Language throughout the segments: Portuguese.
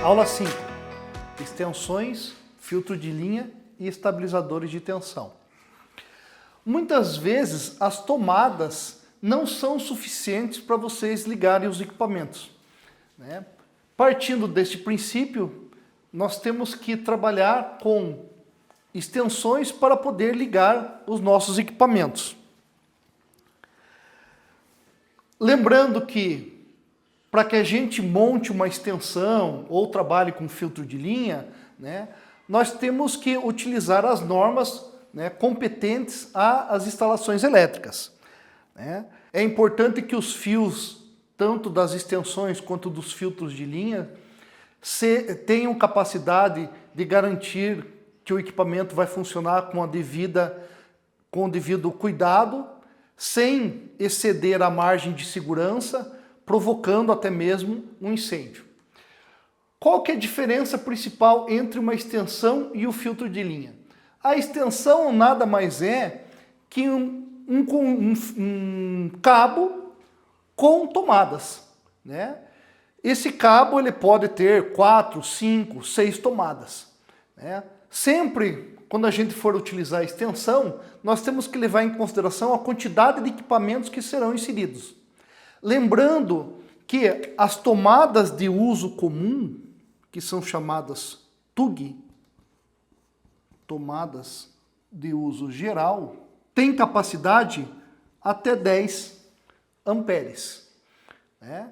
Aula 5. Extensões, filtro de linha e estabilizadores de tensão. Muitas vezes as tomadas não são suficientes para vocês ligarem os equipamentos, né? Partindo deste princípio, nós temos que trabalhar com extensões para poder ligar os nossos equipamentos. Lembrando que para que a gente monte uma extensão ou trabalhe com filtro de linha, né, nós temos que utilizar as normas, né, competentes às instalações elétricas, né? É importante que os fios, tanto das extensões quanto dos filtros de linha, tenham capacidade de garantir que o equipamento vai funcionar com o devido cuidado, sem exceder a margem de segurança, provocando até mesmo um incêndio. Qual que é a diferença principal entre uma extensão e o filtro de linha? A extensão nada mais é que um cabo com tomadas, né? Esse cabo ele pode ter 4, 5, 6 tomadas, né? Sempre quando a gente for utilizar a extensão, nós temos que levar em consideração a quantidade de equipamentos que serão inseridos. Lembrando que as tomadas de uso comum, que são chamadas TUG, tomadas de uso geral, têm capacidade até 10 amperes, né?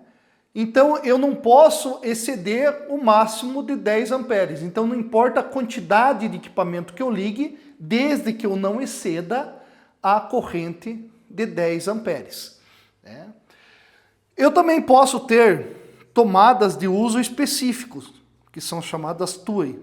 Então eu não posso exceder o máximo de 10 amperes. Então não importa a quantidade de equipamento que eu ligue, desde que eu não exceda a corrente de 10 amperes, né? Eu também posso ter tomadas de uso específicos, que são chamadas TUI.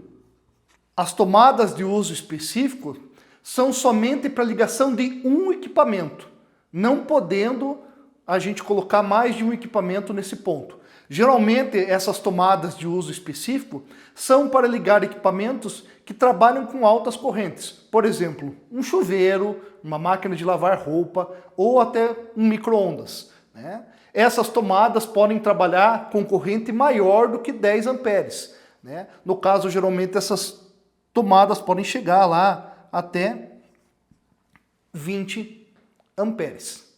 As tomadas de uso específico são somente para ligação de um equipamento, não podendo a gente colocar mais de um equipamento nesse ponto. Geralmente essas tomadas de uso específico são para ligar equipamentos que trabalham com altas correntes. Por exemplo, um chuveiro, uma máquina de lavar roupa ou até um micro-ondas, né? Essas tomadas podem trabalhar com corrente maior do que 10 amperes, né? No caso, geralmente essas tomadas podem chegar lá até 20 amperes.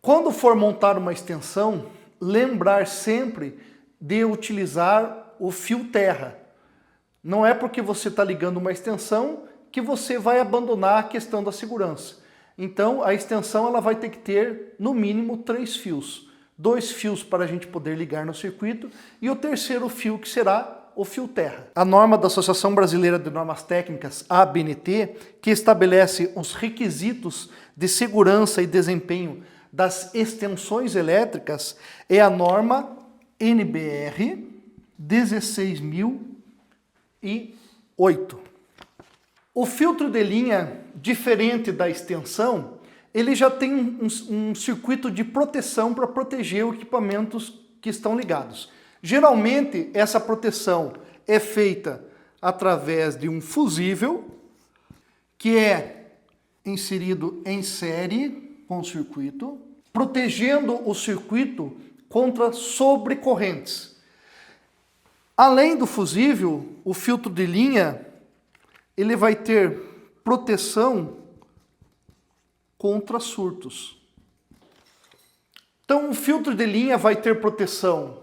Quando for montar uma extensão, lembrar sempre de utilizar o fio terra. Não é porque você está ligando uma extensão que você vai abandonar a questão da segurança. Então a extensão ela vai ter que ter no mínimo 3 fios. 2 fios para a gente poder ligar no circuito e o terceiro fio que será o fio terra. A norma da Associação Brasileira de Normas Técnicas, ABNT, que estabelece os requisitos de segurança e desempenho das extensões elétricas, é a NBR 16008. O filtro de linha, diferente da extensão, ele já tem um circuito de proteção para proteger os equipamentos que estão ligados. Geralmente, essa proteção é feita através de um fusível, que é inserido em série com o circuito, protegendo o circuito contra sobrecorrentes. Além do fusível, o filtro de linha ele vai ter proteção contra surtos. Então, o filtro de linha vai ter proteção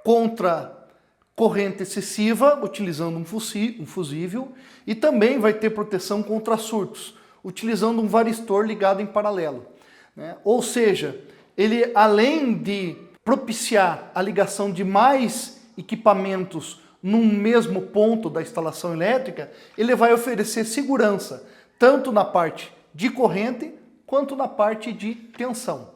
contra corrente excessiva, utilizando um fusível, e também vai ter proteção contra surtos, utilizando um varistor ligado em paralelo, né? Ou seja, ele além de propiciar a ligação de mais equipamentos num mesmo ponto da instalação elétrica, ele vai oferecer segurança, tanto na parte de corrente quanto na parte de tensão.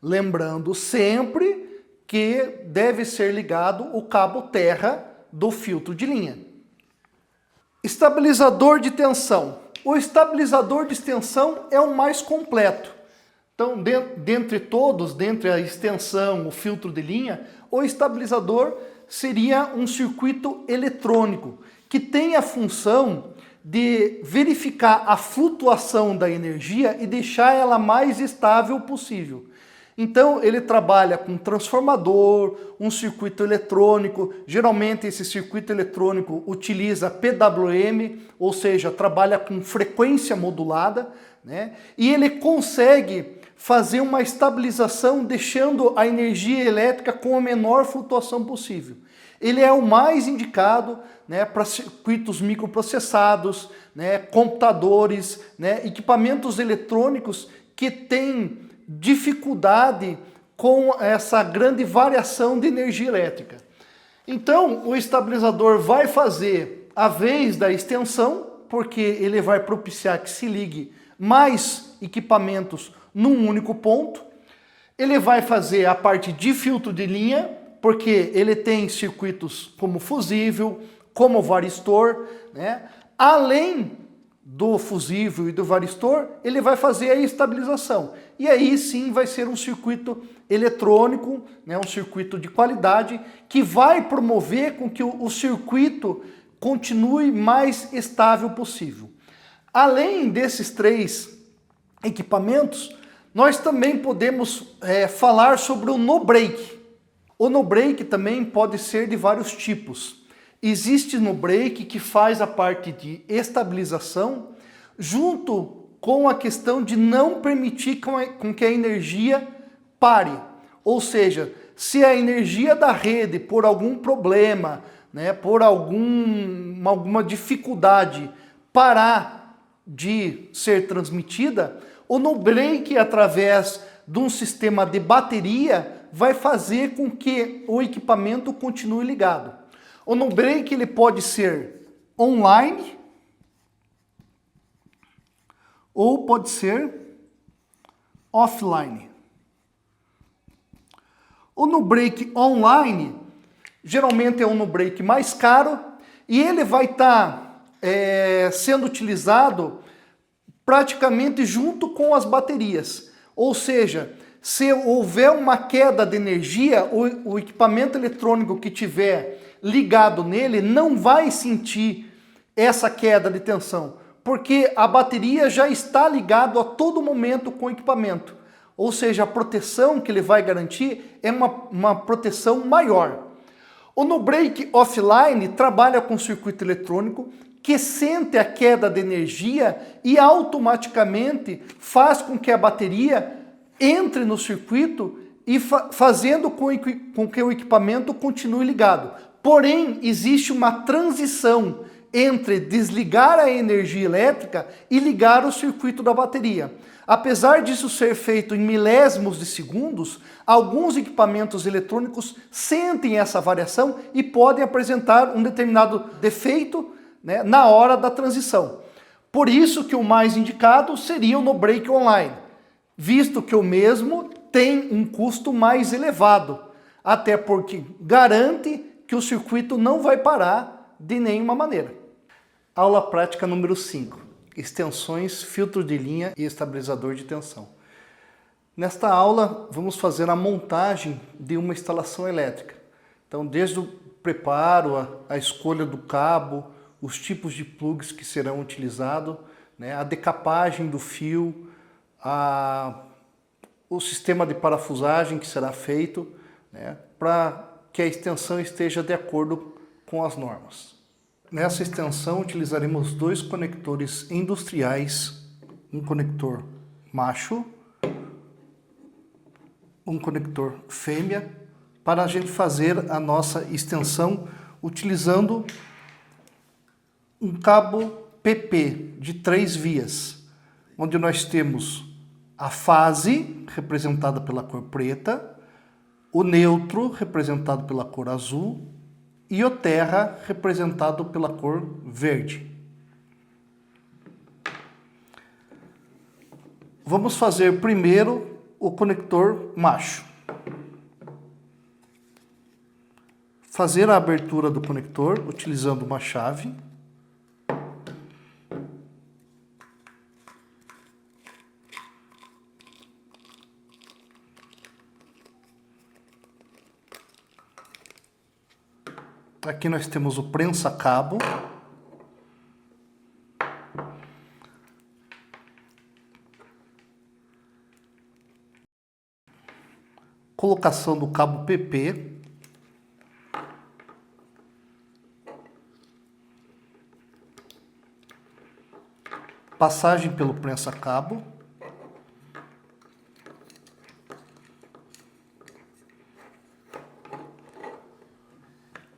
Lembrando sempre que deve ser ligado o cabo terra do filtro de linha. Estabilizador de tensão. O estabilizador de extensão é o mais completo. Então, dentre todos, dentre a extensão, o filtro de linha, o estabilizador seria um circuito eletrônico que tem a função de verificar a flutuação da energia e deixar ela mais estável possível. Então ele trabalha com transformador, um circuito eletrônico. Geralmente esse circuito eletrônico utiliza PWM, ou seja, trabalha com frequência modulada, né? E ele consegue fazer uma estabilização deixando a energia elétrica com a menor flutuação possível. Ele é o mais indicado, né, para circuitos microprocessados, né, computadores, né, equipamentos eletrônicos que têm dificuldade com essa grande variação de energia elétrica. Então, o estabilizador vai fazer a vez da extensão, porque ele vai propiciar que se ligue mais equipamentos num único ponto. Ele vai fazer a parte de filtro de linha, porque ele tem circuitos como fusível, como varistor, né? Além do fusível e do varistor, ele vai fazer a estabilização. E aí sim vai ser um circuito eletrônico, né? Um circuito de qualidade, que vai promover com que o circuito continue mais estável possível. Além desses três equipamentos, nós também podemos falar sobre o no-break. O no-break também pode ser de vários tipos. Existe no-break que faz a parte de estabilização junto com a questão de não permitir com que a energia pare. Ou seja, se a energia da rede, por algum problema, né, por alguma dificuldade, parar de ser transmitida, o no-break, através de um sistema de bateria, vai fazer com que o equipamento continue ligado. O no-break ele pode ser online ou pode ser offline. O no-break online geralmente é um no-break mais caro e ele vai estar sendo utilizado praticamente junto com as baterias. Ou seja, se houver uma queda de energia, o equipamento eletrônico que tiver ligado nele não vai sentir essa queda de tensão, porque a bateria já está ligada a todo momento com o equipamento. Ou seja, a proteção que ele vai garantir é uma proteção maior. O no-break offline trabalha com circuito eletrônico que sente a queda de energia e automaticamente faz com que a bateria entre no circuito e fazendo com que o equipamento continue ligado. Porém, existe uma transição entre desligar a energia elétrica e ligar o circuito da bateria. Apesar disso ser feito em milésimos de segundos, alguns equipamentos eletrônicos sentem essa variação e podem apresentar um determinado defeito, né, na hora da transição. Por isso que o mais indicado seria o no-break online, visto que o mesmo tem um custo mais elevado, até porque garante que o circuito não vai parar de nenhuma maneira. Aula prática número 5. Extensões, filtro de linha e estabilizador de tensão. Nesta aula, vamos fazer a montagem de uma instalação elétrica. Então, desde o preparo, a escolha do cabo, os tipos de plugs que serão utilizados, né, a decapagem do fio, o sistema de parafusagem que será feito, né, para que a extensão esteja de acordo com as normas. Nessa extensão utilizaremos dois conectores industriais, um conector macho, um conector fêmea, para a gente fazer a nossa extensão utilizando um cabo PP de 3 vias, onde nós temos a fase, representada pela cor preta, o neutro, representado pela cor azul, e o terra, representado pela cor verde. Vamos fazer primeiro o conector macho. Fazer a abertura do conector utilizando uma chave. Aqui nós temos o prensa-cabo. colocação do cabo PP, passagem pelo prensa-cabo,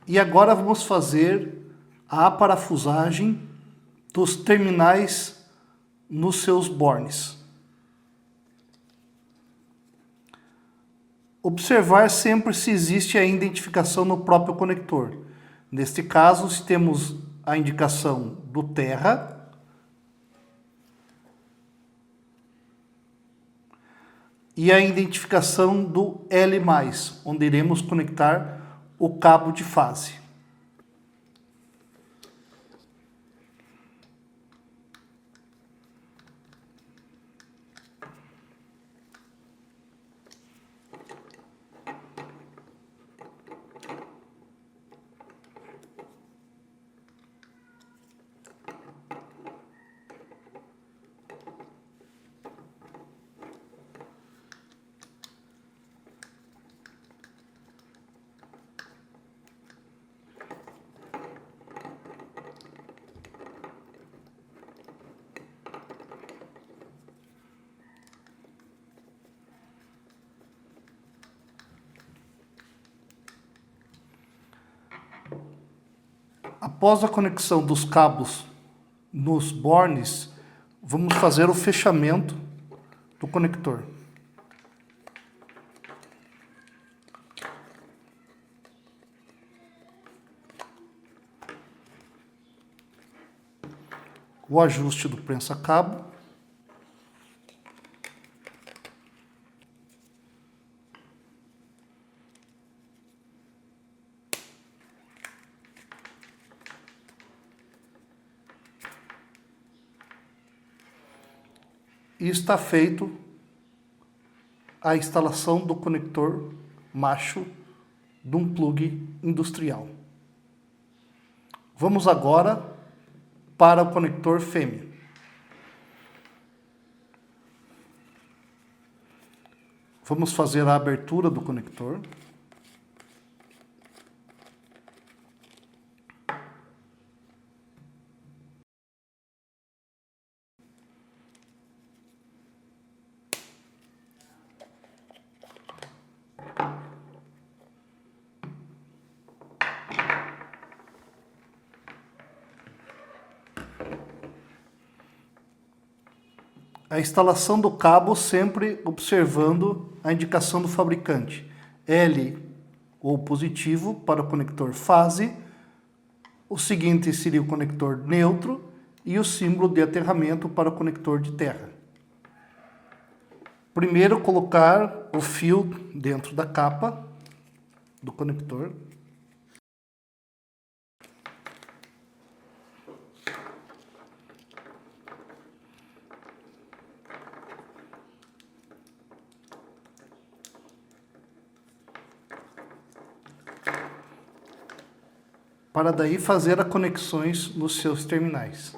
e agora vamos fazer a aparafusagem dos terminais nos seus bornes. Observar sempre se existe a identificação no próprio conector. Neste caso, se temos a indicação do terra e a identificação do L+, onde iremos conectar o cabo de fase. Após a conexão dos cabos nos bornes, vamos fazer o fechamento do conector. O ajuste do prensa-cabo. E está feito a instalação do conector macho de um plug industrial. Vamos agora para o conector fêmea. Vamos fazer a abertura do conector. A instalação do cabo sempre observando a indicação do fabricante. L ou positivo para o conector fase, o seguinte seria o conector neutro e o símbolo de aterramento para o conector de terra. Primeiro colocar o fio dentro da capa do conector. Para daí fazer as conexões nos seus terminais.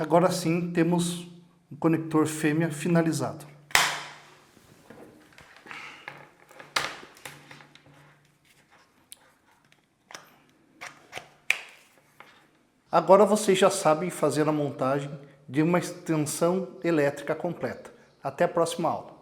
Agora sim temos o conector fêmea finalizado. Agora vocês já sabem fazer a montagem de uma extensão elétrica completa. Até a próxima aula.